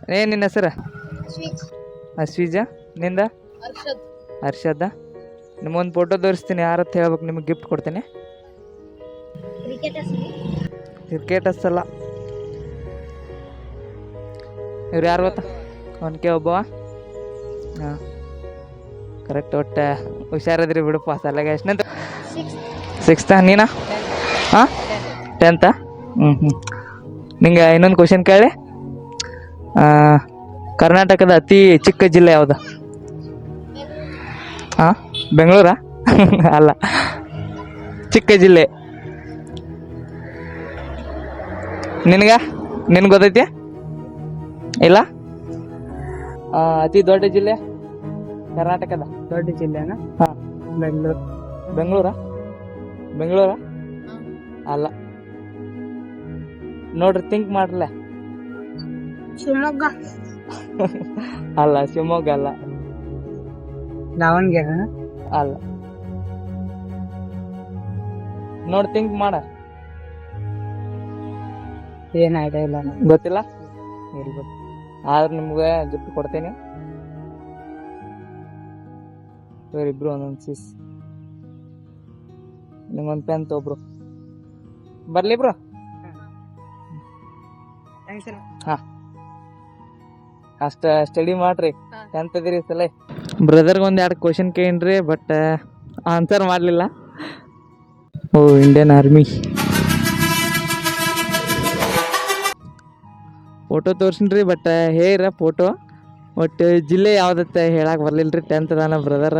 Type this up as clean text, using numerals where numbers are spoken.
ನಿನ್ನ ಹೆಸರು? ಅಶ್ವೀಜ. ನಿಂದ? ಹರ್ಷದ. ನಿಮ್ಮೊಂದು ಫೋಟೋ ತೋರಿಸ್ತೀನಿ, ಯಾರತ್ತ ಹೇಳ್ಬೇಕು, ನಿಮಗೆ ಗಿಫ್ಟ್ ಕೊಡ್ತೀನಿ. ಕ್ರಿಕೆಟರ್ಸ್ ಅಲ್ಲ, ಇವ್ರು ಯಾರು ಗೊತ್ತಾ? ಅವನಿಗೆ ಒಬ್ಬವ. ಹಾಂ ಕರೆಕ್ಟ್. ಒಟ್ಟು ಹುಷಾರಿದ್ರಿ ಬಿಡಪ್ಪ. ಸಲಗ ಎಷ್ಟನೇಂತ? ಸಿಕ್ಸ್ತಾ. ನೀನಾ? ಹಾಂ 10th. ನಿಂಗೆ ಇನ್ನೊಂದು ಕ್ವಶನ್ ಕೇಳಿ. ಕರ್ನಾಟಕದ ಅತಿ ಚಿಕ್ಕ ಜಿಲ್ಲೆ ಯಾವುದು? ಹಾಂ ಬೆಂಗಳೂರಾ? ಅಲ್ಲ, ಚಿಕ್ಕ ಜಿಲ್ಲೆ. ನಿನ್ಗೆ ಗೊತ್ತೈತಿ? ಇಲ್ಲ. ಅತಿ ದೊಡ್ಡ ಜಿಲ್ಲೆ ಕರ್ನಾಟಕದ? ದೊಡ್ಡ ಜಿಲ್ಲೆನ? ಹಾಂ ಬೆಂಗಳೂರು. ಬೆಂಗಳೂರಾ? ಅಲ್ಲ, ನೋಡ್ರಿ, ಥಿಂಕ್ ಮಾಡ್ರಲ್ಲ. ಶಿವಮೊಗ್ಗ. ಅಲ್ಲ, ಶಿವಮೊಗ್ಗ ಅಲ್ಲ. ದಾವಣಗೆರೆ ಅಲ್ಲ, ನೋಡಿ ಥಿಂಕ್ ಮಾಡ. ಏನು ಐಡಿಯಾ ಇಲ್ಲ. ಗೊತ್ತಿಲ್ಲ? ಇರ್ಬೋದು. ಆದ್ರೆ ನಿಮ್ಗೆ ಗಿಫ್ಟ್ ಕೊಡ್ತೇನೆ. ಇವರಿಬ್ರು ಒಂದೊಂದು ಸೀಸ್. ನಿಮ್ಗೊಂದು ಪೆನ್ ತೊಗೊಬ್ರು. ಬರ್ಲಿ ಬ್ರೋ? ಹಾಂ, ಅಷ್ಟ ಸ್ಟಡಿ ಮಾಡ್ರಿ. 10th ಅದಿರಿ ಸಲ. ಬ್ರದರ್ಗೆ ಒಂದು 2 ಕ್ವಶನ್ ಕೇಳ್ರಿ, ಬಟ್ ಆನ್ಸರ್ ಮಾಡಲಿಲ್ಲ. ಓ, ಇಂಡಿಯನ್ ಆರ್ಮಿ. ಫೋಟೋ ತೋರ್ಸಿನ್ರಿ, ಬಟ್ ಹೇರ ಫೋಟೋ. ಒಟ್ಟು ಜಿಲ್ಲೆ ಯಾವುದತ್ತೆ ಹೇಳಕ್ಕೆ ಬರ್ಲಿಲ್ಲ ರೀ. 10th ಅದಾನ ಬ್ರದರ.